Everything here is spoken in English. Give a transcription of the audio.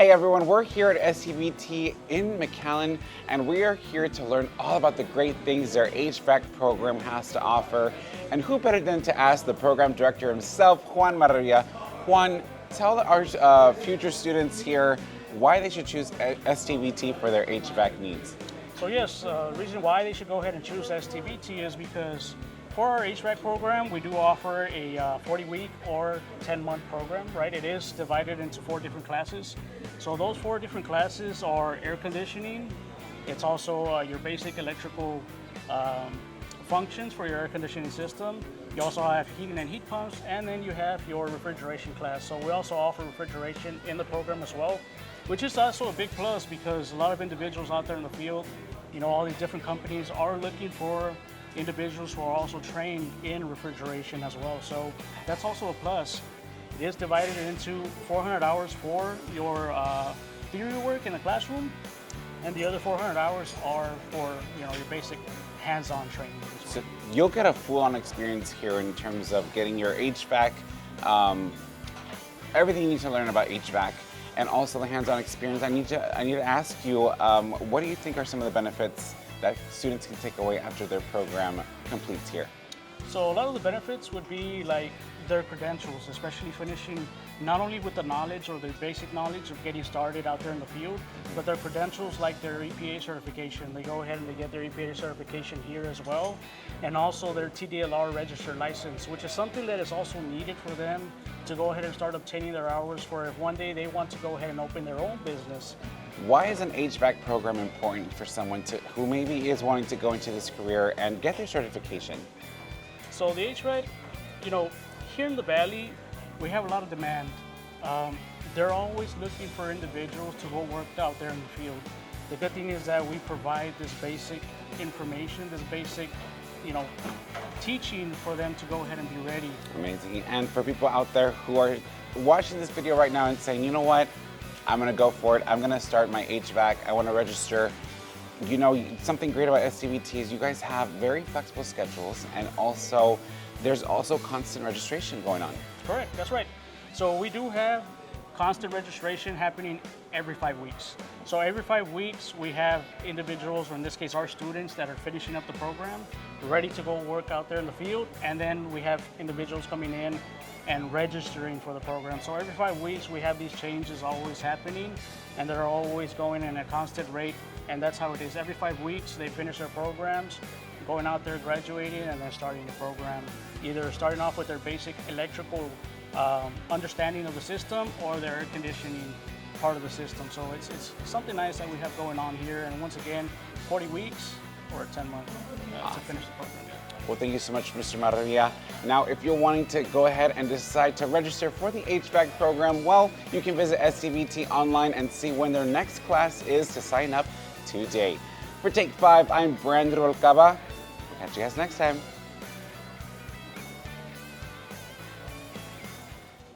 Hey everyone, we're here at STVT in McAllen, and we are here to learn all about the great things their HVAC program has to offer. And who better than to ask the program director himself, Juan Maria. Juan, tell our future students here why they should choose STVT for their HVAC needs. So yes, the reason why they should go ahead and choose STVT is because for our HVAC program, we do offer a 40-week or 10-month program, right? It is divided into 4 different classes. So those 4 different classes are air conditioning. It's also your basic electrical functions for your air conditioning system. You also have heating and heat pumps, and then you have your refrigeration class. So we also offer refrigeration in the program as well, which is also a big plus because a lot of individuals out there in the field, you know, all these different companies are looking for individuals who are also trained in refrigeration as well. So that's also a plus. It is divided into 400 hours for your theory work in the classroom, and the other 400 hours are for your basic hands-on training as well. So you'll get a full-on experience here in terms of getting your HVAC, everything you need to learn about HVAC, and also the hands-on experience. I need to ask you, what do you think are some of the benefits that students can take away after their program completes here? So a lot of the benefits would be like their credentials, especially finishing not only with the knowledge or the basic knowledge of getting started out there in the field, but their credentials like their EPA certification. They go ahead and they get their EPA certification here as well, and also their TDLR registered license, which is something that is also needed for them to go ahead and start obtaining their hours for if one day they want to go ahead and open their own business. Why is an HVAC program important for someone who maybe is wanting to go into this career and get their certification? So the HVAC, here in the Valley, we have a lot of demand. They're always looking for individuals to go work out there in the field. The good thing is that we provide this basic information, this basic, teaching for them to go ahead and be ready. Amazing. And for people out there who are watching this video right now and saying, you know what, I'm gonna go for it, I'm gonna start my HVAC, I wanna register. Something great about STVT is you guys have very flexible schedules, and also there's also constant registration going on. Correct, that's right. So we do have constant registration happening every 5 weeks. So every 5 weeks we have individuals, or in this case our students, that are finishing up the program, ready to go work out there in the field, and then we have individuals coming in and registering for the program. So every 5 weeks we have these changes always happening, and they're always going in a constant rate, and that's how it is. Every 5 weeks they finish their programs, going out there, graduating, and then starting the program, either starting off with their basic electrical understanding of the system or their air conditioning part of the system. So it's something nice that we have going on here, and once again, 40 weeks or 10 months to finish the program. Well, thank you so much, Mr. Maria. Now, if you're wanting to go ahead and decide to register for the HVAC program, well, you can visit STVT online and see when their next class is to sign up today. For Take 5, I'm Brandon Rolcaba. Catch you guys next time.